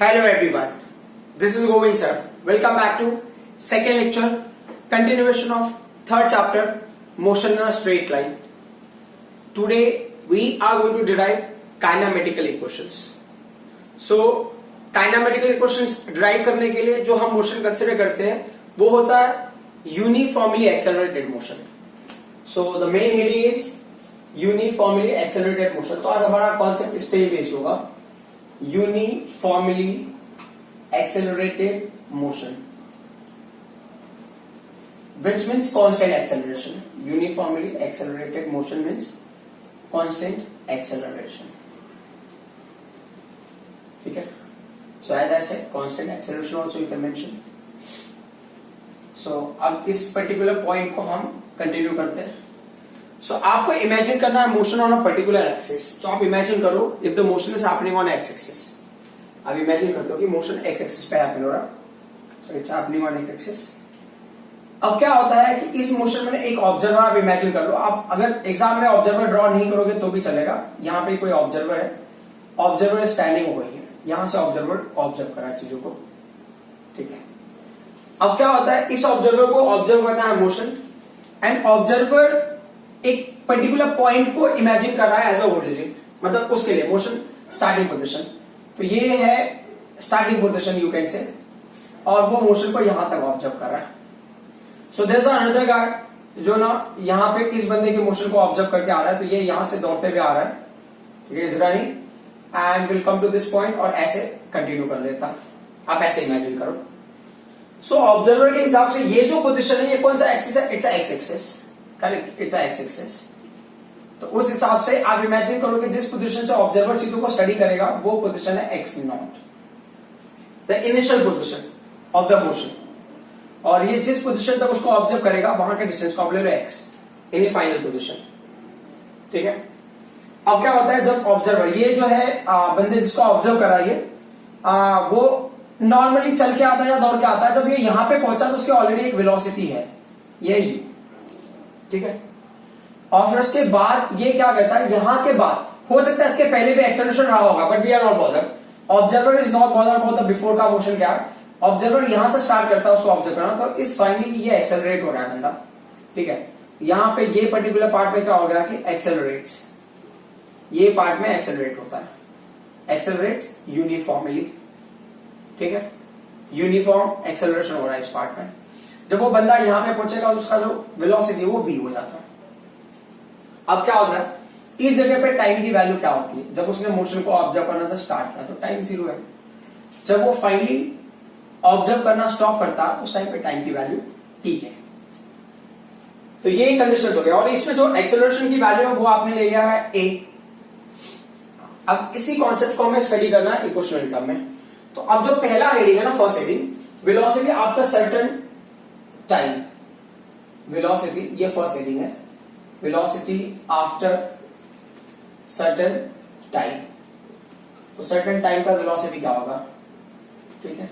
Hello everyone, this is Govind sir. Welcome back to second lecture, continuation of third chapter, motion in a straight line. Today we are going to derive kinematical equations. So kinematical equations derive करने के लिए जो हम motion consider करते हैं वो होता है uniformly accelerated motion. So the main heading is uniformly accelerated motion. तो आज हमारा concept इस पे ही बेस्ड होगा, uniformly accelerated motion, which means constant acceleration. Uniformly accelerated motion means constant acceleration. ठीक है? So as I said, constant acceleration also you can mention. So अब इस particular point को हम continue करते हैं. So आपको imagine करना है motion on a particular axis. तो आप imagine करो if the motion is happening on x axis. आप imagine करते हो कि motion x axis पे happen हो रहा. So it's happening on x axis. अब क्या होता है कि इस मोशन में एक ऑब्जर्वर आप इमेजिन कर लो. आप अगर एग्जाम में ऑब्जर्वर ड्रॉ नहीं करोगे तो भी चलेगा. यहाँ पे कोई ऑब्जर्वर है, ऑब्जर्वर स्टैंडिंग हो गई है, यहां से ऑब्जर्वर ऑब्जर्व करा चीजों को. ठीक है. अब क्या होता है, इस ऑब्जर्वर को ऑब्जर्व करना है मोशन, एंड ऑब्जर्वर एक पर्टिकुलर पॉइंट को इमेजिन कर रहा है एज अ ओरिजिन, मतलब उसके लिए मोशन स्टार्टिंग पोजीशन. तो ये है starting position you can say, और वो मोशन को यहां तक ऑब्जर्व कर रहा है. So there is another guy जो ना यहां पे इस बंदे के मोशन को ऑब्जर्व करके आ रहा है. तो ये यहां से दौड़ते हुए आ रहा है, ठीक है, is running and will come to this point, और ऐसे कंटिन्यू कर लेता. आप ऐसे इमेजिन करो. सो ऑब्जर्वर के हिसाब से ये जो पोजीशन है ये कौन सा एक्सिस है? It's x axis. Correct, it's x axis. तो उस हिसाब से आप इमेजिन करो कि जिस पोजीशन से ऑब्जर्वर चीजों को स्टडी करेगा वो पोजीशन है x not, the initial position of the motion. और ये जिस पोजीशन तक उसको ऑब्जर्व करेगा वहां के डिस्टेंस को आप ले लो एक्स इन फाइनल पोजीशन. ठीक है. अब क्या होता है, जब ऑब्जर्वर ये जो है बंदे जिसको ऑब्जर्व कराइए वो नॉर्मली चल के आता है या दौड़ के आता है. जब ये यहां पे पहुंचा तो उसकी ऑलरेडी एक वेलोसिटी है, ये यू. ठीक है. और फिर उसके बाद ये क्या करता है, यहां के बाद हो सकता है इसके पहले भी एक्सेलरेशन रहा होगा, but we are not bothered. Observer is not bothered about the before का मोशन. क्या है, ऑब्जर्वर यहां से स्टार्ट करता है उसको ऑब्जर्व करना, तो इस फाइंडिंग ये एक्सेलरेट हो रहा है बंदा. ठीक है. यहां पे ये पर्टिकुलर पार्ट में क्या हो गया कि एक्सेलरेट्स, ये पार्ट में एक्सेलरेट होता है, एक्सेलरेट्स यूनिफॉर्मली. ठीक है. यूनिफॉर्म एक्सेलरेशन हो रहा है इस पार्ट में. जब वो बंदा यहां पे पहुंचेगा उसका जो वेलोसिटी वो v हो जाता है. अब क्या होता है, इस जगह पे टाइम की वैल्यू क्या होती है? जब उसने मोशन को ऑब्जर्व करना था स्टार्ट किया तो टाइम 0 है. जब वो फाइनली ऑब्जर्व करना स्टॉप करता उस टाइम पे टाइम की वैल्यू t है. तो ये कंडीशंस हो गया. और इसमें जो एक्सेलरेशन की वैल्यू है वो आपने ले लिया है a. अब इसी कॉन्सेप्ट को हमें स्टडी करना है इक्वेशनल टर्म में. तो अब जो पहला हेडिंग है ना, first heading, velocity after certain time. Velocity, ये फर्स्ट हेडिंग है, वेलोसिटी आफ्टर सर्टेन टाइम. तो सर्टेन टाइम का वेलोसिटी क्या होगा? ठीक है.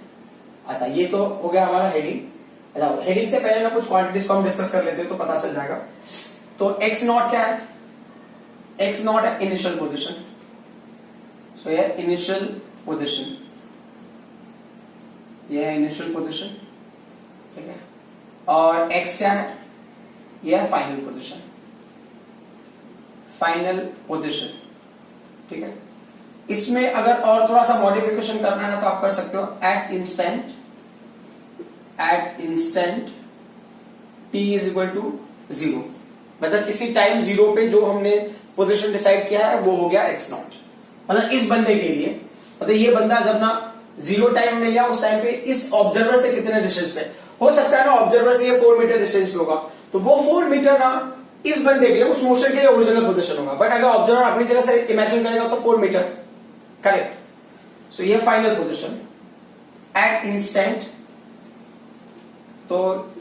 अच्छा, ये तो हो गया हमारा हेडिंग. हेडिंग से पहले ना कुछ क्वांटिटीज को हम डिस्कस कर लेते हैं तो पता चल जाएगा. तो एक्स नॉट क्या है? एक्स नॉट है इनिशियल पोजिशन. सो ये इनिशियल पोजिशन, ये है इनिशियल पोजिशन. ठीक है. और x क्या है? यह है फाइनल पोजीशन, फाइनल पोजीशन. ठीक है. इसमें अगर और थोड़ा सा मॉडिफिकेशन करना है तो आप कर सकते हो. At instant t is equal to 0, मतलब किसी टाइम 0 पे जो हमने पोजीशन डिसाइड किया है वो हो गया x नॉट. मतलब इस बंदे के लिए, मतलब ये बंदा जब ना 0 टाइम हमने लिया उस टाइम पे इस ऑब्जर्वर से कितने डिस्टेंस पे हो सकता है ना, ऑब्जर्वर से ये 4 मीटर डिस्टेंस पे होगा, तो वो 4 मीटर ना इस बंदे के लिए उस मोशन के लिए ओरिजिनल पोजीशन होगा. बट अगर ऑब्जर्वर अपनी जगह से इमेजिन करेगा तो 4 मीटर. करेक्ट. सो ये फाइनल पोजीशन एट इंस्टेंट, तो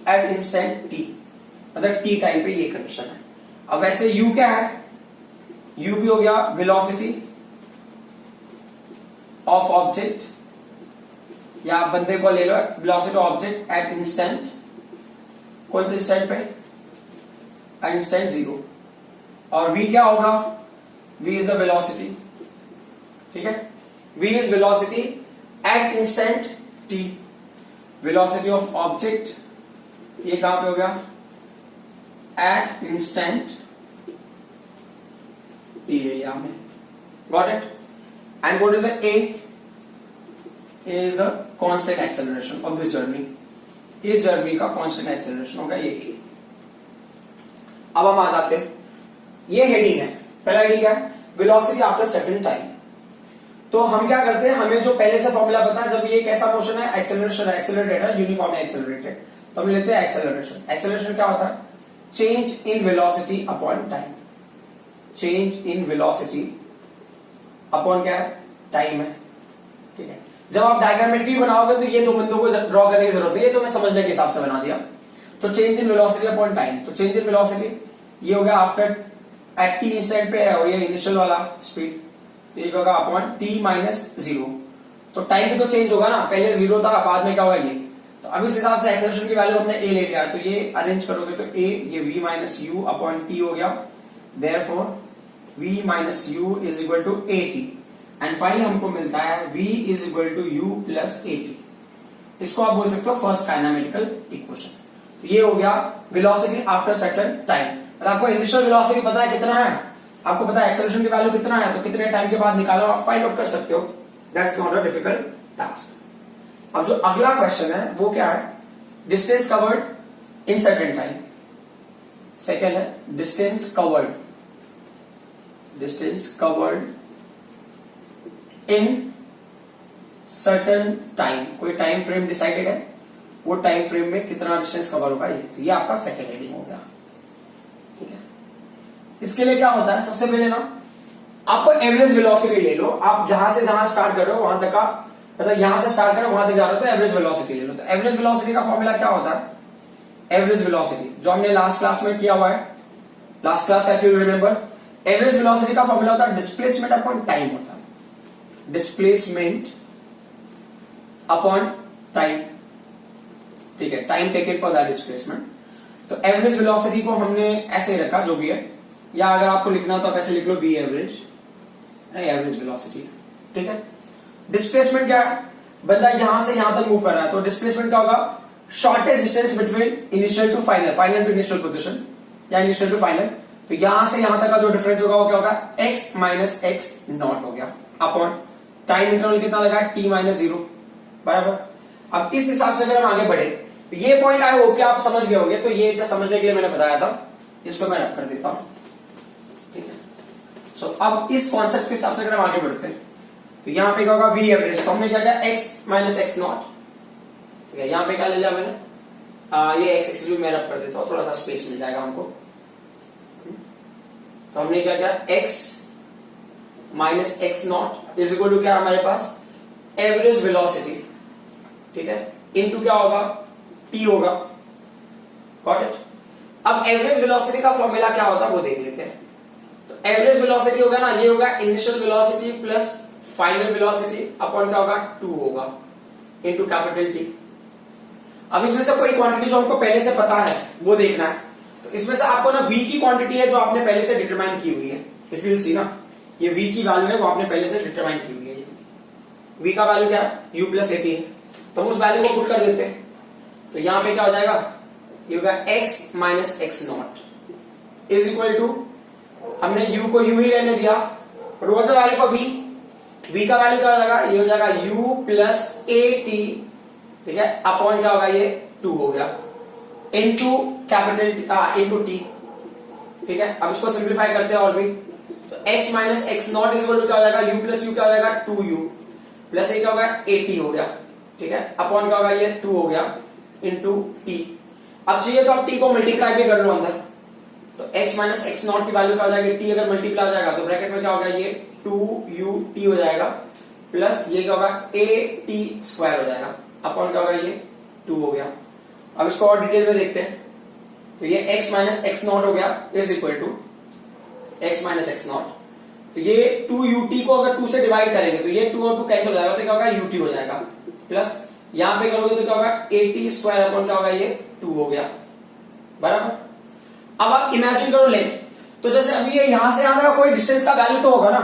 एट इंस्टेंट टी, मतलब टी टाइम पे ये कंडीशन है. अब वैसे u क्या है? u भी हो गया वेलोसिटी ऑफ ऑब्जेक्ट, या बंदे को ले लो वेलोसिटी ऑब्जेक्ट एट इंस्टेंट, कौन से इंस्टेंट पे? At instant 0. और v क्या होगा? v is the velocity. ठीक है. v is velocity at instant T, velocity of object ये कहां पे हो गया, एट इंस्टेंट टी है यहां में, got it. And what is the A is the constant acceleration of this journey, इस जर्नी का कांस्टेंट एक्सेलरेशन होगा ये ए। अब हम आ जाते हैं, ये हेडिंग है, पहला हेडिंग क्या है, वेलोसिटी आफ्टर सर्टेन टाइम। तो हम क्या करते हैं, हमें जो पहले से फॉर्मूला पता है, जब ये कैसा मोशन है, एक्सेलरेशन है, एक्सेलरेटेड है, यूनिफॉर्मली एक्सेलरेटेड, तो हम लेते हैं एक्सेलरेशन। एक्सेलरेशन क्या होता है, change in velocity upon time, change in velocity upon क्या है, टाइम है, ठीक है। जब आप डायग्रामेट्री बनाओगे तो ये दो बिंदुओं को ड्रॉ करने की जरूरत है, ये तो मैं समझने के हिसाब से बना दिया। तो change in velocity upon time, तो चेंज इन वेलोसिटी ये हो गया आफ्टर एट टी इंस्टेंट पे है, और ये इनिशियल वाला स्पीड, ये होगा अपॉन टी माइनस जीरो। तो टाइम भी तो चेंज होगा ना, पहले जीरो था, बाद में क्या होगा ये, तो अब इस हिसाब से एक्सेलरेशन की वैल्यू हमने ए ले लिया, तो ये अरेंज करोगे तो ए ये V minus U upon T हो गया, therefore V minus U is equal to A T, and finally हमको मिलता है v is equal to U plus A T. इसको आप बोल सकते हो फर्स्ट काइनेमेटिकल इक्वेशन। ये हो गया वेलोसिटी आफ्टर सर्टेन टाइम। आपको इनिशियल वेलोसिटी पता है कितना है, आपको पता है एक्सेलरेशन की वैल्यू कितना है, तो कितने टाइम के बाद निकालो, आप फाइंड आउट कर सकते हो, that's not a difficult task. अब जो अगला क्वेश्चन है वो क्या है, distance covered in certain time. Second है distance covered, distance covered in certain time, कोई टाइम फ्रेम डिसाइडेड है, वो टाइम फ्रेम में कितना डिस्टेंस कवर होगा ये, तो ये आपका सेकेंड हेडिंग हो गया, ठीक है। इसके लिए क्या होता है, सबसे पहले ना आपको एवरेज वेलोसिटी ले लो, आप जहां से जहां स्टार्ट कर रहे हो वहां तक का, मतलब यहां से स्टार्ट करो वहां तक जा रहे हो तो एवरेज वेलोसिटी ले लो। तो एवरेज वेलोसिटी का फॉर्मूला क्या होता है, एवरेज वेलोसिटी जो हमने लास्ट क्लास में किया हुआ है, last class if you remember, average velocity का फॉर्मूला होता है डिस्प्लेसमेंट अपॉन टाइम होता है, डिस्प्लेसमेंट अपॉन टाइम, ठीक है, time taken for that displacement. तो एवरेज वेलोसिटी को हमने ऐसे रखा जो भी है, या अगर आपको लिखना हो तो आप ऐसे लिख लो वी एवरेज, एवरेज वेलोसिटी, ठीक है। डिस्प्लेसमेंट क्या है, बंदा यहां से यहां तक मूव कर रहा है, तो डिस्प्लेसमेंट क्या होगा, shortest distance between initial to final, final to initial position या इनिशियल टू फाइनल, तो यहां से यहां तक का जो डिफरेंस होगा वो क्या होगा, एक्स माइनस एक्स नॉट हो गया, अपॉन टाइम इंटरवल कितना लगा, टी माइनस जीरो, बराबर। अब इस हिसाब से अगर हम आगे बढ़े, तो ये पॉइंट आई होप कि आप समझ गए होंगे, तो ये जस्ट समझने के लिए मैंने बताया था, इसको मैं रख कर देता हूं, ठीक है। सो अब इस कॉन्सेप्ट के हिसाब से अगर हम आगे बढ़ते हैं, तो यहां पे क्या होगा, वी एवरेज, तो हमने क्या किया, एक्स माइनस एक्स नॉट, ठीक है। यहां पे क्या ले लिया मैंने, ये एक्स एक्सिस भी मैं रख कर देता हूं, थोड़ा सा स्पेस मिल जाएगा हमको। तो हमने क्या किया, X minus X naught is equal to क्या हमारे पास, एवरेज वेलोसिटी, ठीक है, इनटू क्या होगा, टी होगा, गॉट इट। अब एवरेज वेलोसिटी का फॉर्मूला क्या होता है वो देख लेते हैं। तो एवरेज वेलोसिटी होगा ना, ये होगा initial velocity plus final velocity upon क्या होगा, 2 होगा, इनटू कैपिटल टी। अब इसमें से कोई क्वांटिटी जो हमको पहले से पता है वो देखना है, तो इसमें से आपको ना v की क्वांटिटी है जो आपने पहले से डिटरमाइन की हुई है, इफ यू विल सी ना, ये v की वैल्यू है वो आपने पहले से डिटरमाइन की हुई है। v का वैल्यू क्या है, u प्लस एटी है, तो हम उस वैल्यू को पुट कर देते हैं, तो यहां पे क्या हो जाएगा, ये होगा x minus X naught is equal to, हमने u को u ही रहने दिया, और what's the value for v का वैल्यू क्या हो जाएगा, ये हो जाएगा u प्लस ए टी, ठीक है, अपॉन क्या होगा, ये 2 हो गया, इनटू कैपिटल इनटू टी, ठीक है। अब इसको सिंप्लीफाई करते हैं और भी, तो x minus X naught is equal to क्या हो जाएगा, u प्लस यू क्या हो जाएगा, 2u प्लस ये क्या होगा, 80 हो गया, ठीक है, अपॉन क्या होगा, ये 2 हो गया, इनटू टी। अब चाहिए तो आप टी को मल्टीप्लाई भी कर लो अंदर, तो x माइनस एक्स नॉट की वैल्यू क्या हो जाएगी, टी अगर मल्टीप्लाई हो जाएगा तो ब्रैकेट में क्या होगा, ये 2ut हो जाएगा, प्लस ये क्या होगा, a t स्क्वायर हो जाएगा, अपॉन क्या होगा, ये 2 हो गया। अब इसको और डिटेल में देखते हैं, तो ये x माइनस एक्स नॉट हो गया is equal to x minus X naught, तो ये 2ut को अगर 2 से डिवाइड करेंगे तो ये 2 और 2 कैंसिल हो जाएगा, तो क्या होगा, ut हो जाएगा, प्लस यहां पे करोगे तो क्या होगा, at स्क्वायर अपॉन क्या होगा, ये 2 हो गया, बराबर। अब आप इमेजिन करो लेंथ, तो जैसे अभी ये यहां से यहां तक कोई डिस्टेंस का वैल्यू तो होगा ना,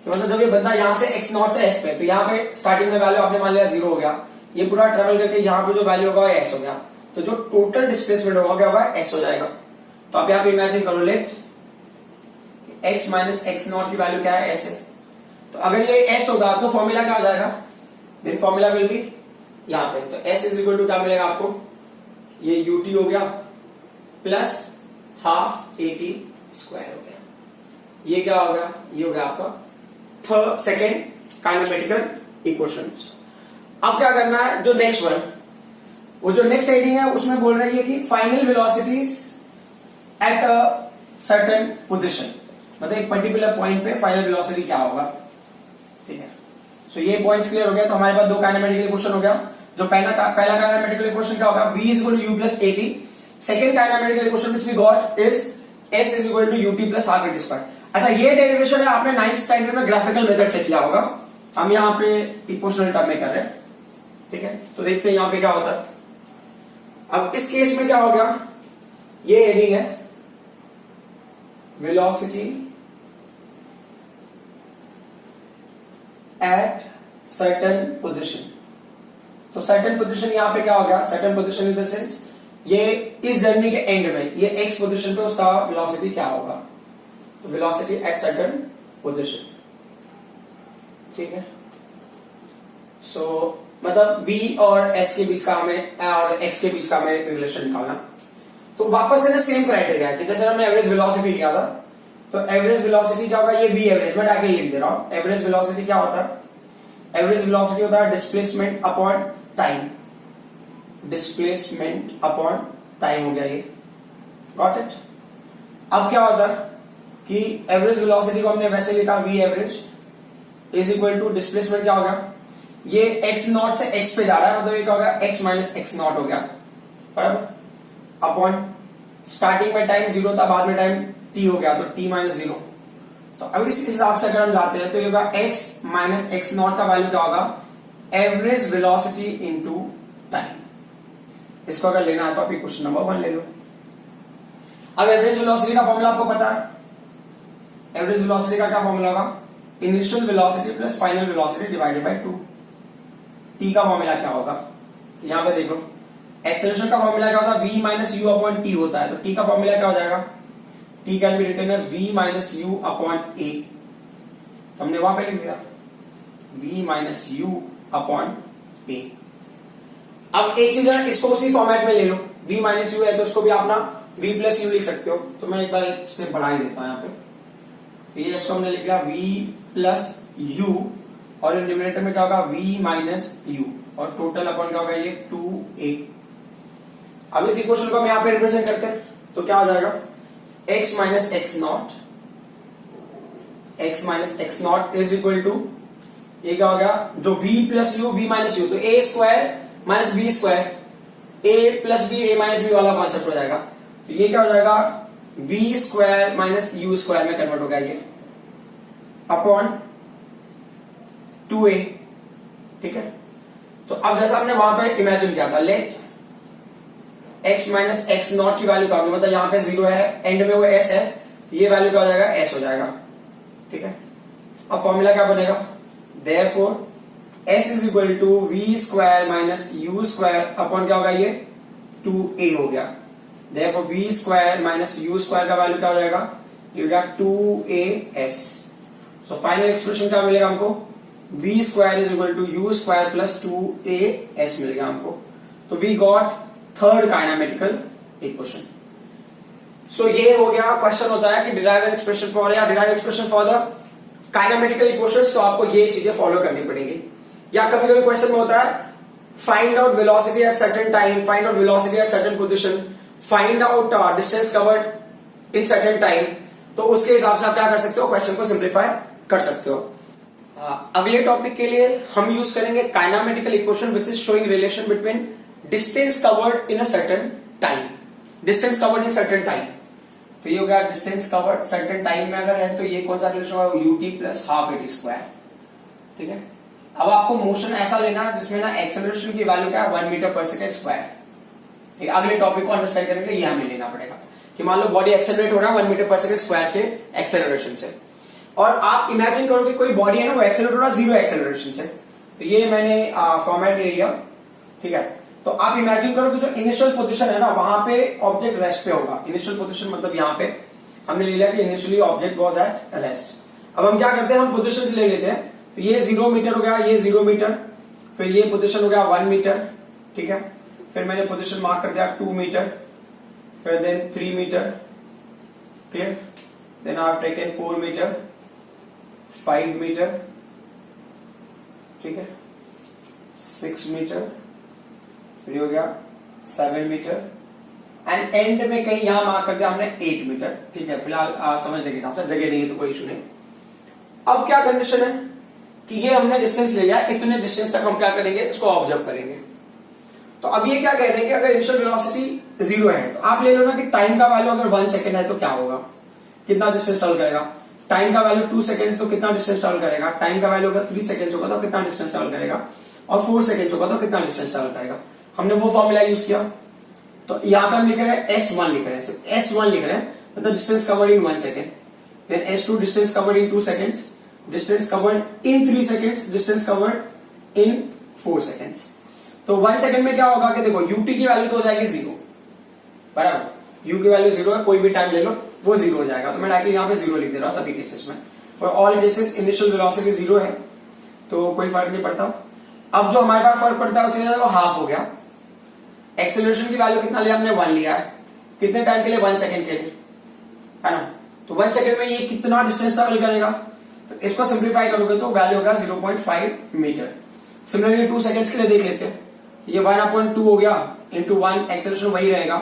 कि मतलब जब ये बंदा यहाँ से x नॉट से s पे, तो यहाँ पे स्टार्टिंग में वैल्यू आपने मान लिया 0 हो गया, ये पूरा ट्रेवल करके यहाँ पे जो वैल्यू होगा s हो गया, तो जो टोटल डिस्प्लेसमेंट होगा क्या होगा, s हो जाएगा। तो आप यहाँ पे इमेजिन करो, let x minus X naught की वैल्यू क्या है, s है। तो अगर ये s होगा तो फॉर्मूला क्या हो जाएगा, देन फॉर्मूला विल बी यहाँ पे, तो s इज इक्वल टू क्या मिलेगा आपको, ये ut हो गया प्लस हाफ at स्क्वायर हो गया। ये क्या हो गया, ये हो गया आपका सेकेंड काइनेमेटिकल इक्वेशन। अब क्या करना है, जो नेक्स्ट वन, वो जो नेक्स्ट हेडिंग है उसमें बोल रही है कि final velocities at a certain position, मतलब एक पर्टिकुलर पॉइंट पे फाइनल वेलोसिटी क्या होगा। ठीक है, सो ये पॉइंट्स क्लियर हो गया। तो हमारे पास दो काइनेमेटिकल इक्वेशन हो गया। जो पहला काइनेमेटिकल इक्वेशन क्या होगा, v is equal to u plus at। Second kinematical equation which we got is s is equal to ut plus half at square. अच्छा, ये डेरिवेशन है आपने 9th स्टैंडर्ड में ग्राफिकल मेथड से किया होगा, हम यहाँ पे इक्वेशनल टर्म में कर रहे हैं। ठीक है, तो देखते हैं यहाँ पे क्या होता है। अब इस केस में क्या हो गया, ये हेडिंग है वेलोसिटी एट सर्टेन पोजीशन। तो सर्टेन पोजीशन यहां पे क्या हो गया, certain position in the sense ये इस जर्नी के एंड में ये एक्स पोजीशन पे उसका वेलोसिटी क्या होगा, तो वेलोसिटी एट सर्टेन पोजीशन। ठीक है, सो मतलब v और s के बीच का हमें और x के बीच का हमें रिलेशन निकालना। तो वापस से ना सेम क्राइटेरिया है कि जैसे हमने एवरेज वेलोसिटी लिया था, तो एवरेज वेलोसिटी क्या होगा, ये v एवरेज मैं डायरेक्टली लिख दे रहा हूं। एवरेज वेलोसिटी क्या होता है, एवरेज वेलोसिटी होता है displacement upon time, displacement upon time हो गया ये, गॉट इट। अब क्या होता है कि एवरेज वेलोसिटी को हमने वैसे लिखा v average is equal to displacement क्या हो गया, ये x नॉट से x पे जा रहा है, मतलब ये क्या होगा, x माइनस एक्स नॉट हो गया, बराबर, अपॉन स्टार्टिंग में टाइम 0 था, बाद में टाइम t हो गया, तो t माइनस 0। तो अब इस हिसाब से अगर हम जाते हैं तो ये होगा x माइनस एक्स नॉट का वैल्यू क्या होगा, एवरेज वेलोसिटी इनटू टाइम। इसको अगर लेना है तो आप क्वेश्चन नंबर 1 ले लो। अब एवरेज वेलोसिटी का फॉर्मूला आपको पता है, एवरेज वेलोसिटी का क्या फॉर्मूला होगा, initial velocity plus final velocity divided by 2। t का फॉर्मूला क्या होगा, तो यहां पे देखो एक्सेलरेशन का फॉर्मूला क्या होता है, v minus U upon T होता है, तो t का फॉर्मूला क्या हो जाएगा, t can be written as v minus U upon a। हमने वहां पे लिख दिया v minus U upon a। अब एक चीज है, इसको उसी फॉर्मेट में ले लो, v माइनस यू है तो इसको भी आप ना v प्लस यू लिख सकते हो। तो मैं एक बार एक स्टेप बढ़ा ही देता हूं यहाँ पे, तो ये इसको हमने लिख लिया v प्लस यू, और न्यूमरेटर में क्या होगा v माइनस यू, और टोटल अपॉन क्या होगा ये 2a। अब इस इक्वेशन को हम यहाँ पे रिप्रेजेंट करते हैं, तो क्या हो जाएगा, x minus X naught, x minus X naught is equal to, ये क्या हो गया, जो v plus U, v minus U, तो a square minus B square, a plus B, a minus B वाला कॉन्सेप्ट हो जाएगा। तो ये क्या हो जाएगा, v square minus U square में कन्वर्ट होगा ये, अपॉन 2a। ठीक है, तो अब जैसा हमने वहां पे इमेजिन किया था, let x minus X naught की वैल्यू क्या होगी, मतलब यहां पे 0 है, एंड में वो s है, तो ये वैल्यू क्या हो जाएगा, s हो जाएगा। ठीक है, अब फॉर्मूला क्या बनेगा, therefore s is equal to v square minus U square upon क्या होगा ये 2a हो गया। Therefore v square minus U square का वैल्यू क्या हो जाएगा, ये हो गया 2as। सो फाइनल एक्सप्रेशन क्या मिलेगा हमको, v square is equal to you square plus 2as मिलेगा हमको। तो we got third kinematical equation. So ये हो गया, क्वेश्चन होता है कि डिराइव एक्सप्रेशन फॉर या derive expression for the kinematical equations, तो आपको ये चीजें फॉलो करनी पड़ेंगी। या कभी कभी क्वेश्चन में होता है find out velocity at certain time, find out velocity at certain position, find out distance covered in certain time, तो उसके हिसाब से आप क्या कर सकते हो, क्वेश्चन को सिंप्लीफाई कर सकते हो। अगले टॉपिक के लिए हम यूज करेंगे kinematical equation which is showing relation between distance covered in a certain time, distance covered in certain time. तो ये हो गया डिस्टेंस कवर्ड सर्टेन टाइम में अगर है तो ये कौन सा रिलेशन होगा, ut plus half at square. ठीक है, अब आपको मोशन ऐसा लेना है जिसमें ना एक्सेलरेशन की वैल्यू क्या है, 1 मीटर पर सेकेंड स्क्वायर। ठीक है, अगले टॉपिक को अंडरस्टैंड करने के लिए ये हमें लेना पड़ेगा कि मान लो बॉडी एक्सेलरेट हो रहा है 1 मीटर पर सेकेंड स्क्वायर के एक्सेलरेशन से। और आप इमेजिन करो कि कोई बॉडी है ना, वो एक्सेलरेट हो रहा है 0 एक्सेलरेशन से। तो ये मैंने फॉर्मेट ले लिया, ठीक है। तो आप इमेजिन करो कि जो इनिशियल पोजीशन है ना, वहां पे ऑब्जेक्ट रेस्ट पे होगा। इनिशियल पोजीशन मतलब यहाँ पे हमने ले लिया कि initially object was at rest. अब हम क्या करते हैं, हम पोजीशन ले लेते हैं। तो ये 0 मीटर हो गया, ये 0 मीटर, फिर ये पोजीशन हो गया 1 मीटर, ठीक है। फिर मैंने पोजीशन मार्क कर दिया 2 मीटर, फिर then 3 metre, clear. Then I have taken 4 metre, 5 metre, ठीक है, 6 मीटर, फिर हो गया 7 मीटर, एंड एंड में कहीं यहां मार्क कर दिया हमने 8 मीटर, ठीक है। फिलहाल समझने के हिसाब से जगह नहीं है तो कोई इशू नहीं। अब क्या कंडीशन है कि ये हमने डिस्टेंस ले लिया, इतने डिस्टेंस तक हम क्या करेंगे, इसको ऑब्जर्व करेंगे। तो अब ये क्या कह रहे हैं कि अगर इनिशियल वेलोसिटी 0 है, तो आप ले लो ना कि टाइम का वैल्यू अगर 1 सेकेंड है तो क्या होगा, कितना डिस्टेंस ट्रैवल करेगा। टाइम का वैल्यू 2 सेकेंड तो कितना डिस्टेंस ट्रैवल करेगा। टाइम का वैल्यू अगर 3 सेकेंड होगा तो कितना डिस्टेंस ट्रैवल करेगा, और 4 सेकेंड होगा तो कितना डिस्टेंस ट्रैवल करेगा। हमने वो फॉर्मूला यूज किया। तो यहां पे हम लिख रहे हैं S1 लिख रहे हैं, सिर्फ S1 लिख रहे हैं, मतलब distance covered in 1 second. Then S2 distance covered in 2 seconds, distance covered in 3 seconds, distance covered in 4 seconds. तो 1 सेकेंड में क्या होगा कि देखो ut की वैल्यू तो हो जाएगी 0, बराबर। u की वैल्यू 0 है, कोई भी टाइम ले लो वो 0 हो जाएगा। तो मैं डायरेक्टली यहां पे 0 लिख दे रहा हूं सभी केसेस में। For all cases initial velocity 0 है, तो कोई फर्क नहीं पड़ता। अब जो हमारे पास फर्क पड़ता है वो हाफ हो गया। एक्सेलरेशन की वैल्यू कितना लिया हमने, 1 लिया है। कितने टाइम के लिए, 1 सेकेंड के लिए, है ना। तो 1 सेकेंड में ये कितना डिस्टेंस ट्रैवल करेगा, तो इसको सिंप्लीफाई करोगे तो वैल्यू होगा 0.5 मीटर। सिमिलरली 2 सेकेंड्स के लिए देख लेते हैं। ये 1/2 हो गया, इंटू 1 एक्सेलरेशन वही रहेगा,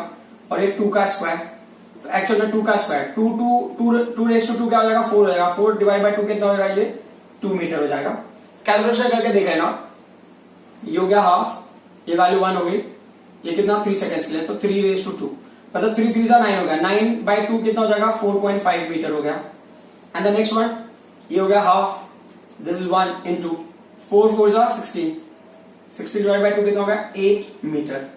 और ये 2 का स्क्वायर। तो एक्चुअल में 2 का स्क्वायर 2 रेज़ टू 2 क्या हो जाएगा, 4 हो जाएगा। 4 डिवाइड बाय 2 कितना हो जाएगा, ये 2 मीटर हो जाएगा। कैलकुलेशन करके देख लेना, ये हो गया हाफ, ये वैल्यू 1 हो गई, ये कितना 3 सेकेंड्स के लिए, तो 3 रेज़ टू 2, मतलब 3 3 9 हो गया। 9/2 कितना हो जाएगा, 4.5 मीटर हो गया। एंड द नेक्स्ट वन, ये हो गया हाफ, दिस इज 1 इंटू 4 4 जा 16, 16 डिवाइड बाय 2 कितना हो गया, 8 मीटर,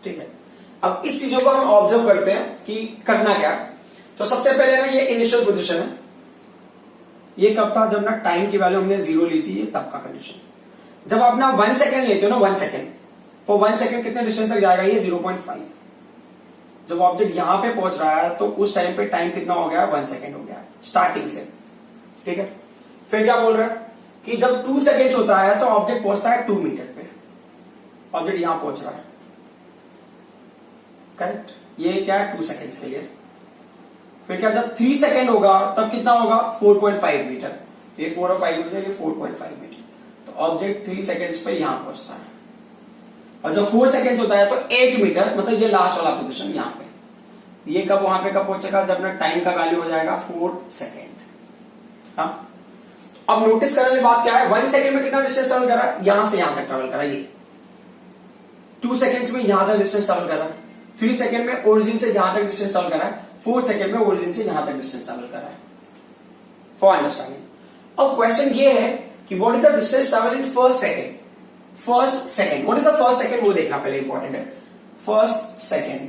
ठीक है। अब इस चीजों को हम ऑब्जर्व करते हैं कि करना क्या। तो सबसे पहले ना, ये इनिशियल पोजीशन है। ये कब था, जब ना टाइम की वैल्यू हमने 0 ली थी, ये तब का कंडीशन। जब आप ना 1 सेकेंड लेते हो ना, 1 सेकेंड, तो 1 सेकेंड कितने डिस्टेंस तक जाएगा, ये 0.5। जब ऑब्जेक्ट यहां पे पहुंच रहा है तो उस टाइम पे टाइम कितना हो गया, 1 सेकेंड हो गया स्टार्टिंग से, ठीक है। फिर क्या बोल रहा है कि जब 2 सेकेंड होता है तो ऑब्जेक्ट पहुंचता है 2 मीटर पे। ऑब्जेक्ट यहां पहुंच रहा है, करेक्ट। ये क्या है, 2 सेकेंड्स के लिए। फिर क्या, जब 3 सेकेंड होगा तब कितना होगा, 4.5 मीटर। ये 4 और 5 मीटर, ये 4.5 मीटर। तो ऑब्जेक्ट 3 सेकेंड्स पे यहां पहुंचता है। और जब 4 सेकेंड होता है तो 8 मीटर, मतलब ये लास्ट वाला पोजीशन यहां पे। ये कब वहां पे कब पहुंचेगा, जब ना टाइम का वैल्यू हो जाएगा 4 सेकेंड। हाँ, अब नोटिस करने वाली बात क्या है, 1 सेकेंड में कितना डिस्टेंस ट्रैवल कर रहा है, यहां से यहां तक ट्रैवल कर रहा है। ये 2 सेकेंड्स में यहां तक डिस्टेंस ट्रैवल कर रहा है। 3 सेकेंड में ओरिजिन से यहां तक डिस्टेंस ट्रैवल कर रहा है। 4 सेकेंड में ओरिजिन से यहां तक डिस्टेंस ट्रैवल कर रहा है, फॉर अंडरस्टैंडिंग। अब क्वेश्चन ये है कि what is the distance travel in first second. First second, what is the first second, वो देखना पहले इंपॉर्टेंट है। फर्स्ट सेकेंड,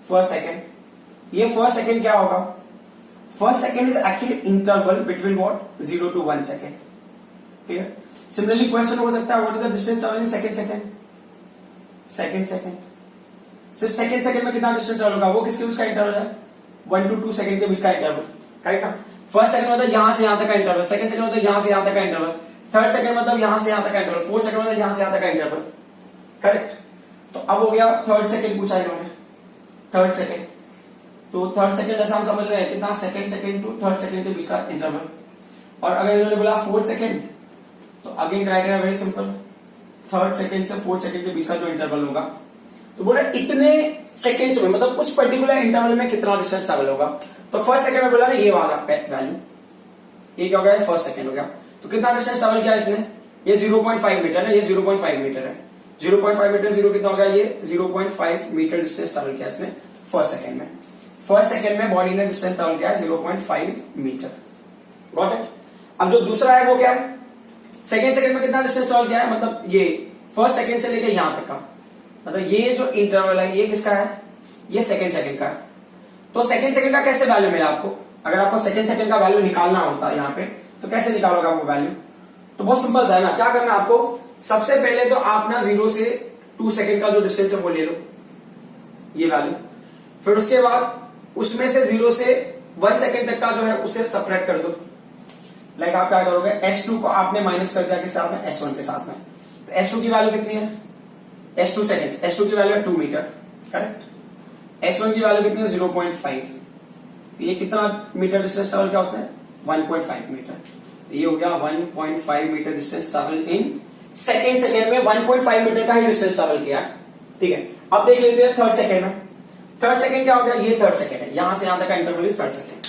फर्स्ट सेकेंड, ये फर्स्ट सेकेंड क्या होगा, first second is actually interval between what, 0 to 1 second, clear. Similarly question हो सकता है what is the distance travel in second second, second second. सिर्फ सेकेंड सेकेंड में कितना डिस्टेंस ट्रैवल होगा, वो किसके बीच का इंटरवल है, 1 to 2 सेकेंड के बीच का इंटरवल, करेक्ट ना। फर्स्ट सेकेंड मतलब यहां से यहां तक का इंटरवल, सेकेंड सेकेंड मतलब यहां से यहां तक का इंटरवल, थर्ड सेकेंड मतलब यहां से यहां तक का इंटरवल, फोर्थ सेकेंड मतलब यहां से यहां तक का इंटरवल, करेक्ट। तो अब हो गया थर्ड सेकेंड पूछा इन्होंने, थर्ड सेकेंड। तो थर्ड सेकेंड जैसा हम समझ रहे हैं कितना, second second to third second के बीच का इंटरवल। और अगर इन्होंने बोला फोर्थ सेकेंड, तो again criteria very simple, third second से फोर्थ सेकेंड के बीच का जो इंटरवल होगा। तो बोला इतने सेकेंड्स में, मतलब उस पर्टिकुलर इंटरवल में कितना डिस्टेंस ट्रैवल होगा। तो फर्स्ट सेकेंड में बोला ना ये वाला वैल्यू, ये क्या हो गया, फर्स्ट सेकेंड हो गया। तो कितना डिस्टेंस ट्रैवल किया इसने, ये 0.5 मीटर है, ये 0.5 मीटर है। 0.5 मीटर 0 कितना हो गया, ये 0.5 मीटर डिस्टेंस ट्रैवल किया इसने फर्स्ट सेकेंड में। फर्स्ट सेकेंड में बॉडी ने डिस्टेंस ट्रैवल किया 0.5 मीटर, गॉट इट। अब जो दूसरा है वो क्या है, सेकेंड सेकेंड में कितना डिस्टेंस ट्रैवल किया है, मतलब ये फर्स्ट सेकेंड से लेकर यहां तक का, मतलब ये जो इंटरवल है ये किसका है, ये सेकेंड सेकेंड का है। तो सेकेंड सेकेंड का कैसे वैल्यू मिला आपको, अगर आपको सेकंड का वैल्यू निकालना होता है यहाँ पे, तो कैसे निकालोगे आप वो वैल्यू? तो बहुत सिंपल सा है ना, क्या करना है आपको, सबसे पहले तो आप ना 0 से 2 सेकंड का जो डिस्टेंस है वो ले लो, ये वैल्यू। फिर उसके बाद उसमें से 0 से 1 सेकंड तक का जो है उसे सबट्रैक्ट कर दो। लाइक आप क्या करोगे, S2 को आपने माइनस कर दिया किस साथ में, S1 के साथ में। तो S2 की वैल्यू कितनी है, S2 सेकंड्स, S2 की वैल्यू है 2 मीटर, करेक्ट। S1 की वैल्यू कितनी है 0.5। ये कितना मीटर डिस्टेंस ट्रेवल किया उसने, 1.5 मीटर। ये हो गया 1.5 metre distance travel in second में 1.5 मीटर का ही डिस्टेंस ट्रेवल किया, ठीक है। अब देख लेते हैं थर्ड सेकेंड में। थर्ड सेकेंड क्या हो गया, ये थर्ड सेकेंड है, यहां से यहां तक का इंटरवल इज थर्ड सेकेंड,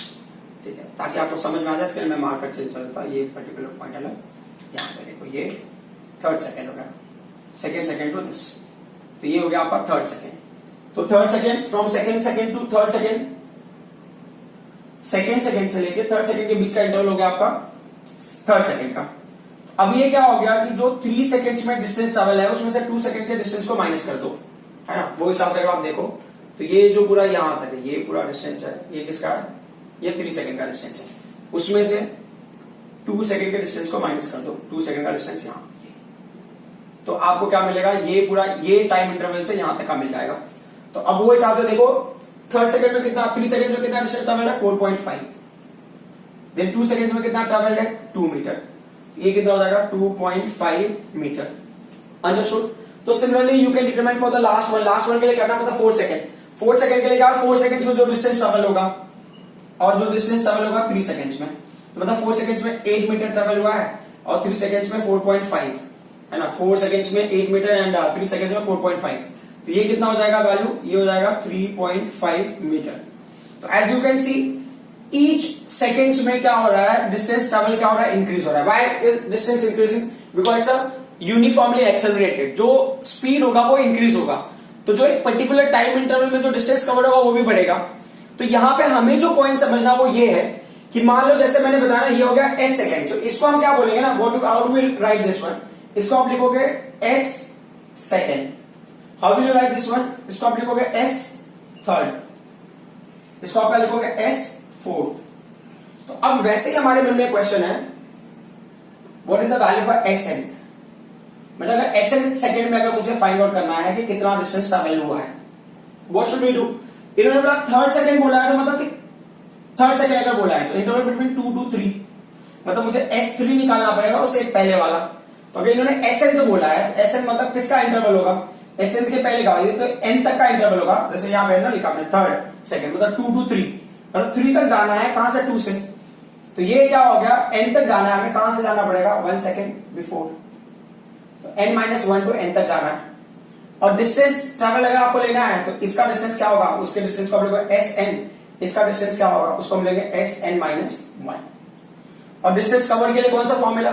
ठीक है, ताकि आपको समझ में आ जाए। इसके लिए मैं मार्कर चेंज कर देता हूं, ये पर्टिकुलर पॉइंट अलग, यहाँ पे देखो ये थर्ड सेकेंड हो गया, सेकेंड टू दिस, तो ये हो गया आपका थर्ड सेकेंड। तो third second, from second to third second, second से लेके थर्ड सेकेंड के बीच का इंटरवल हो गया आपका थर्ड सेकेंड का। अब ये क्या हो गया कि जो 3 सेकेंड्स में डिस्टेंस ट्रेवल है उसमें से 2 सेकेंड के डिस्टेंस को माइनस कर दो, है ना। वो हिसाब से अगर आप देखो तो ये जो पूरा यहां तक है, ये पूरा डिस्टेंस है, ये किसका है, ये 3 सेकेंड का डिस्टेंस है, उसमें से 2 सेकेंड के डिस्टेंस को माइनस कर दो, 2 सेकेंड का डिस्टेंस यहां, तो आपको क्या मिलेगा, ये पूरा ये टाइम इंटरवल से यहां तक का मिल जाएगा। तो अब वो हिसाब से देखो, थर्ड सेकेंड में कितना, 3 सेकेंड में कितना डिस्टेंस ट्रेवल है 4.5, देन 2 सेकेंड में कितना ट्रेवल है 2 मीटर, ये कितना हो जाएगा 2.5 मीटर, अंडरस्टूड। तो similarly you can determine for the last one के लिए करना मतलब 4 सेकेंड, 4 सेकेंड के लिए क्या, 4 सेकेंड में जो डिस्टेंस ट्रेवल होगा और जो डिस्टेंस ट्रेवल होगा 3 सेकेंड्स में, तो मतलब 4 सेकेंड्स में 8 मीटर ट्रेवल हुआ है और 3 सेकेंड्स में 4.5, है ना। 4 सेकेंड्स में 8 मीटर एंड 3 सेकेंड्स में 4.5, तो ये कितना हो जाएगा वैल्यू, ये हो जाएगा 3.5 मीटर। तो as you can see each seconds में क्या हो रहा है, डिस्टेंस ट्रेवल क्या हो रहा है, इंक्रीज हो रहा है। Why is distance increasing, because it's a uniformly accelerated, जो स्पीड होगा वो इंक्रीज होगा, तो जो एक पर्टिकुलर टाइम इंटरवल में जो डिस्टेंस कवर होगा वो भी बढ़ेगा। तो यहां पे हमें जो पॉइंट समझना वो ये है कि मान लो जैसे मैंने बताया ये हो गया एस सेकेंड, तो इसको हम क्या बोलेंगे ना, how do we write this one, इसको आप लिखोगे S second. How will you write this one, इसको आप लिखोगे एस थर्ड, इसको आप क्या लिखोगे एस फोर्थ। तो अब वैसे ही हमारे मन में क्वेश्चन है, what is the value for S N, मतलब अगर एस एन सेकेंड में अगर मुझे फाइंड आउट करना है कि कितना डिस्टेंस ट्रैवल हुआ है, व्हाट शुड वी डू। इन्होंने बोला थर्ड सेकेंड बोला है, तो मतलब कि थर्ड सेकेंड अगर बोला है तो इंटरवल बिटवीन 2 to 3, मतलब मुझे S3 निकालना पड़ेगा उससे एक पहले वाला। तो अगर इन्होंने SN तो बोला है, SN मतलब किसका इंटरवल होगा, SN के पहले का, तो N तक का इंटरवल होगा, जैसे यहां पे ना लिखा हमने थर्ड सेकेंड, मतलब 2 to 3, मतलब 3 तक जाना है, कहां से 2 से, तो ये क्या हो गया N तक जाना है, हमें कहां से जाना पड़ेगा 1 सेकेंड बिफोर, तो N-1 to N तक जाना है। और डिस्टेंस ट्रैवल अगर आपको लेना है तो इसका डिस्टेंस क्या होगा, उसके डिस्टेंस को आप लोग SN, इसका डिस्टेंस क्या होगा उसको हम लेंगे SN-1। और डिस्टेंस कवर के लिए कौन सा formula,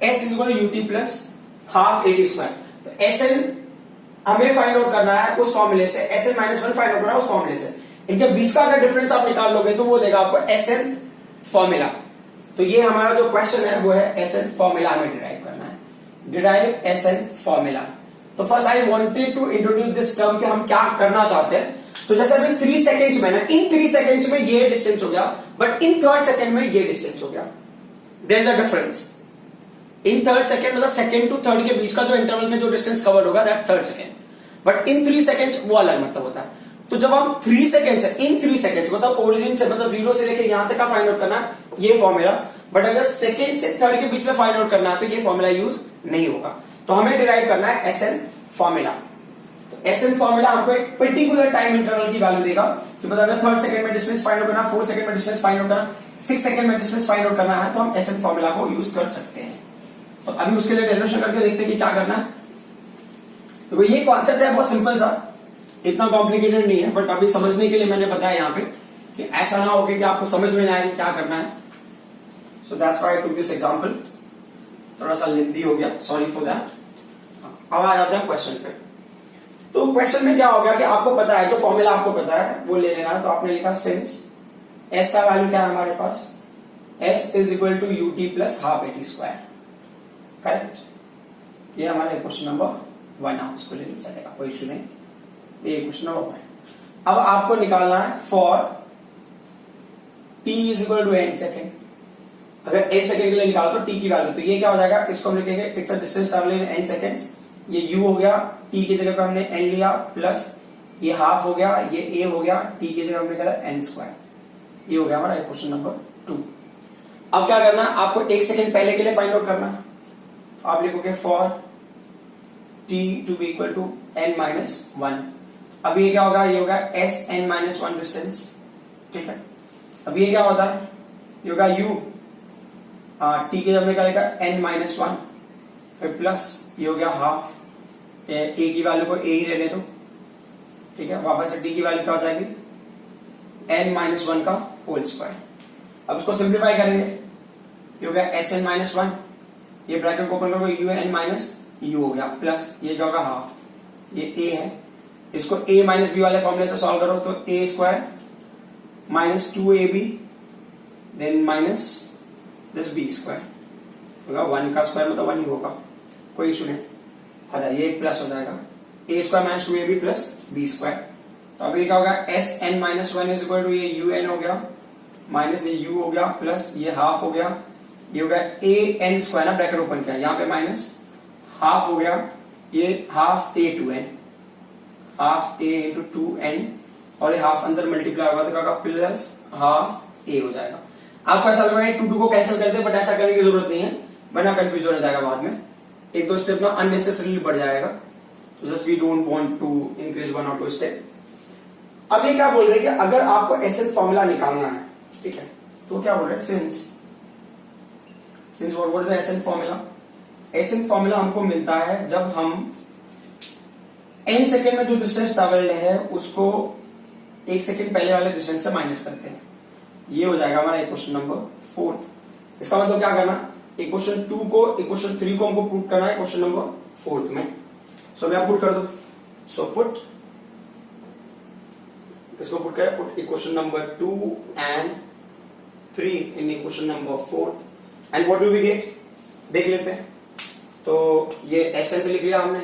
S is equal to UT plus half AT square. तो SN हमें फाइंड आउट करना है उस फॉर्मूले से, SN-1 फाइंड आउट करना है उस फॉर्मूले से। इनके बीच का अगर डिफरेंस आप निकाल लोगे तो वो देगा आपको SN फॉर्मूला। तो ये हमारा जो क्वेश्चन है वो है SN फॉर्मूला हमें डिराइव करना है, डिराइव SN फॉर्मूला। तो first I wanted to introduce this term कि हम क्या करना चाहते हैं। तो जैसे अभी 3 सेकेंड्स में ना, इन 3 सेकेंड्स में ये डिस्टेंस हो गया, बट इन थर्ड सेकेंड में ये डिस्टेंस हो गया, there is a difference. In third second मतलब सेकेंड टू थर्ड के बीच का जो इंटरवल में जो डिस्टेंस कवर होगा that third second, but in 3 seconds वो अलग मतलब होता है। तो जब हम 3 सेकेंड से, इन 3 सेकेंड्स मतलब ओरिजिन से, मतलब 0 से लेकर यहां तक का फाइंड आउट करना है ये फॉर्मूला, बट अगर सेकेंड से थर्ड के बीच में फाइंड आउट करना है तो ये फॉर्मूला यूज नहीं होगा। तो हमें डिराइव करना है SN फॉर्मूला। तो SN फॉर्मूला हमको एक पर्टिकुलर टाइम इंटरवल की वैल्यू देगा कि मतलब अगर थर्ड सेकंड में डिस्टेंस फाइंड आउट करना, 4 सेकंड में डिस्टेंस फाइंड आउट करना, 6 सेकंड में डिस्टेंस फाइंड आउट करना है, तो हम SN फॉर्मूला को यूज कर सकते हैं। तो अभी उसके लिए डेरिवेशन करके देखते हैं कि क्या करना है। तो ये कॉन्सेप्ट है बहुत सिंपल सा, इतना कॉम्प्लिकेटेड नहीं है, बट अभी समझने के लिए मैंने बताया यहाँ पे कि ऐसा ना हो कि आपको समझ में ना आए कि क्या करना है। So that's why I took this example, थोड़ा सा लेंथी हो गया, सॉरी फॉर दैट। अब आ जाते हैं क्वेश्चन पे। तो क्वेश्चन में क्या हो गया कि आपको पता है, जो फॉर्मूला आपको पता है वो ले लेना है। तो आपने लिखा सिंस S का वैल्यू क्या है हमारे पास, S is equal to UT plus half AT square, correct. ये हमारा क्वेश्चन नंबर 1 है, उसको लेना चलेगा, कोई इशू नहीं। ये क्वेश्चन नंबर 1। अब आपको निकालना है for t is equal to n second. अगर n सेकेंड के लिए निकालो तो t की वैल्यू, तो ये क्या हो जाएगा, इसको हम लिखेंगे it's a distance travel in n seconds. ये u हो गया, t की जगह पे हमने n लिया, प्लस ये हाफ हो गया, ये a हो गया, t की जगह हमने कहा n स्क्वायर। ये हो गया हमारा क्वेश्चन नंबर 2। अब क्या करना, आपको 1 सेकेंड पहले के लिए फाइंड आउट करना। तो आप लिखोगे for t to be equal to n minus 1। अब ये क्या होगा, ये होगा s n माइनस 1 डिस्टेंस, ठीक है। अब ये क्या होता है, ये होगा u, t के जब हमने क्या लिखा n माइनस 1, फिर प्लस ये हो गया हाफ, a की वैल्यू को a ही रहने दो, ठीक है। वापस से t की वैल्यू क्या हो जाएगी, n माइनस 1 का होल स्क्वायर। अब इसको सिंप्लीफाई करेंगे, ये हो गया s n माइनस 1, ये ब्रैकेट को ओपन करोगे u n माइनस u हो गया, प्लस ये क्या होगा हाफ, ये a है, इसको a माइनस बी वाले फॉर्मूले से सॉल्व करो तो a square minus 2ab then minus this b square होगा। 1 का स्क्वायर मतलब 1 ही होगा, कोई इशू नहीं। अच्छा, ये प्लस हो जाएगा a square minus 2ab plus b square. तो अब ये क्या होगा, s n minus 1 is equal to ये u n हो गया, माइनस ये u हो गया, प्लस ये हाफ हो गया, ये हो गया a n स्क्वायर ना, ब्रैकेट ओपन किया, यहाँ पे माइनस हाफ हो गया, ये half a two n, half a into 2n, और ये हाफ अंदर मल्टीप्लाई होगा तो क्या होगा प्लस हाफ a हो जाएगा। आपको ऐसा लग रहा है 2 को कैंसिल कर दे, बट ऐसा करने की जरूरत नहीं है, वरना कंफ्यूज हो जाएगा बाद में, एक दो स्टेप ना अननेसेसरीली बढ़ जाएगा। तो just we don't want to increase 1 और 2 स्टेप। अब ये क्या बोल रहे हैं कि अगर आपको एसएन फॉर्मूला निकालना है, ठीक है, तो क्या बोल रहे हैं, since what is S N formula. S N formula हमको मिलता है जब हम n सेकेंड में जो डिस्टेंस ट्रैवल्ड है उसको 1 सेकेंड पहले वाले डिस्टेंस से माइनस करते हैं। ये हो जाएगा हमारा इक्वेशन नंबर 4। इसका मतलब क्या करना, इक्वेशन 2 को इक्वेशन 3 को हमको पुट करना है क्वेश्चन नंबर 4 में। सो मैं पुट कर दो, सो पुट, इसको पुट करें, put equation number 2 and 3 in equation number 4 and what do we get, देख लेते हैं। तो ये एसएन पे लिख लिया हमने,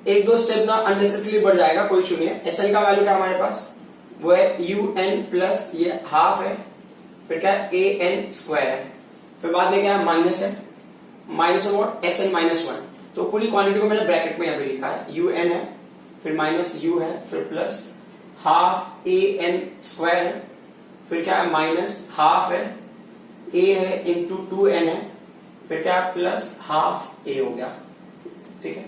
एक दो स्टेप ना अननेसेसरी बढ़ जाएगा, कोई इशू नहीं है। एसएन का वैल्यू क्या हमारे पास, वो है यू एन प्लस ये हाफ है, फिर क्या है ए एन स्क्वायर है, फिर बाद में क्या है माइनस है, माइनस और एस एन माइनस 1। तो पूरी क्वांटिटी को मैंने ब्रैकेट में यहाँ पे लिखा है, यू एन है, फिर माइनस यू है, फिर plus half A N square है, फिर क्या है माइनस हाफ है, ए है इंटू 2n है, फिर क्या है प्लस हाफ ए हो गया, ठीक है।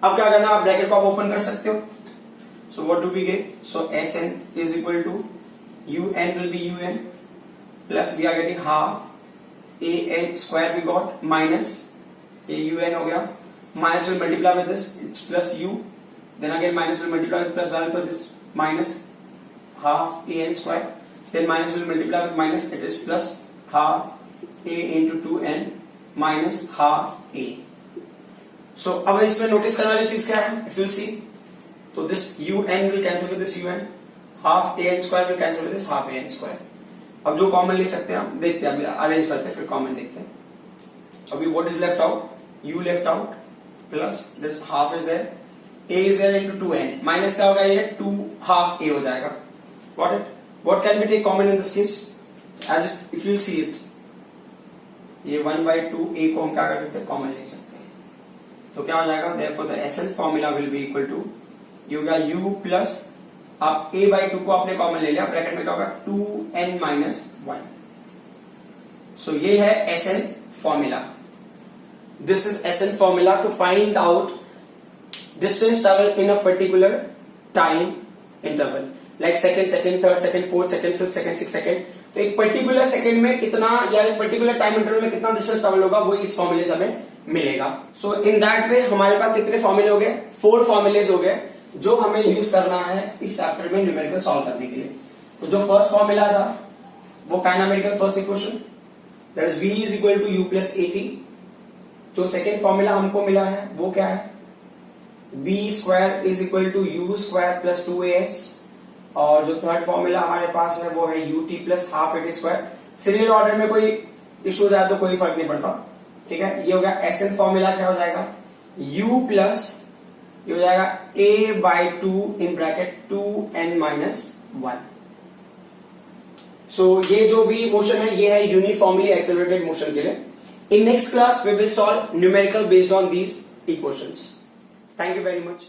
अब क्या करना, आप ब्रैकेट को आप ओपन कर सकते हो। So what do we get, so s n is equal to u N will be u n plus we are getting half A N square we got minus a u n हो गया, minus will multiply with this it's plus u, then again minus will multiply with plus value, तो this minus half A N square, then minus will multiply with minus, it is plus half A into 2n minus half ए। सो अब इसमें notice करने वाली चीज क्या है, if you see, तो this U N will cancel with this U N, half A N square will cancel with this half A N square. अब जो कॉमन ले सकते हैं हम देखते हैं, अभी अरेंज करते हैं फिर कॉमन देखते हैं। अभी what is left out, you left out plus this half is there, A is there into 2n, minus क्या होगा, ये 2 हाफ ए हो जाएगा। What can we take common in this case, as if you see it, ये 1/2 ए को हम क्या कर सकते हैं, कॉमन ले सकते हैं। तो क्या हो जाएगा, therefore the SN formula will be equal to, ये होगा u प्लस, आप a/2 को आपने कॉमन ले लिया, ब्रैकेट में क्या होगा 2n माइनस 1। सो ये है SN formula. This is SN formula to find out distance travel in a particular time interval, like second, third second, fourth second, fifth second, six second. तो एक पर्टिकुलर सेकंड में कितना या एक पर्टिकुलर टाइम इंटरवल में कितना distance travel होगा, वो इस फॉर्मूले से हमें मिलेगा। सो इन दैट वे हमारे पास कितने फॉर्मूले हो गए, 4 फॉर्मूलेज हो गए जो हमें यूज करना है इस चैप्टर में न्यूमेरिकल सॉल्व करने के लिए। तो जो फर्स्ट फॉर्मूला था वो kinematical first equation, that is v is equal to U plus at। जो सेकेंड फॉर्मूला हमको मिला है वो क्या है, v square is equal to you square plus 2as, और जो थर्ड फॉर्मूला हमारे पास है वो है ut plus half at square. Serial order में कोई इशू हो जाए तो कोई फर्क नहीं पड़ता, ठीक है। ये हो गया SN फॉर्मूला, क्या हो जाएगा u प्लस, ये हो जाएगा a/2 in bracket 2n minus 1। सो ये जो भी मोशन है ये है यूनिफॉर्मली एक्सेलरेटेड मोशन के लिए. In next class, we will solve numerical based on these equations. Thank you very much.